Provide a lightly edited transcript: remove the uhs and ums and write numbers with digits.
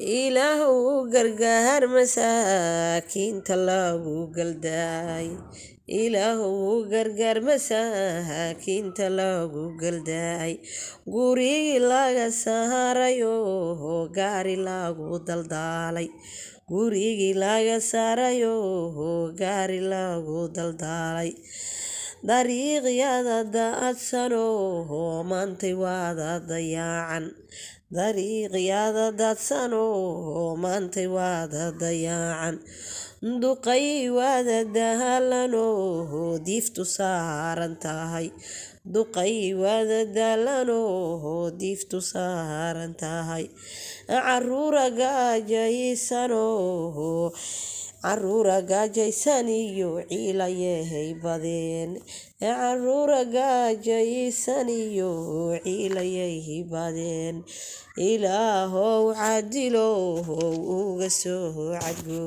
ilaahow gargaar masaakiinta lagu galdaay ilaahow gargaar masaakiinta lagu galdaay gurigii laga saarayo gaari lagu daldaalay gurigii laga saarayo gaari lagu daldaalay dariiqyada daadsano maantay waada dayaacan dariiqyada daadsano maantay waada dayaacan duqay waada daalano diiftu saaran tahay duqay waada daalano diiftu saaran tahay caruura gaajaysan iyo ciilayay badeen caruura gaajaysan iyo ciilayay badeen ilaahow cadilow uga soo cadgo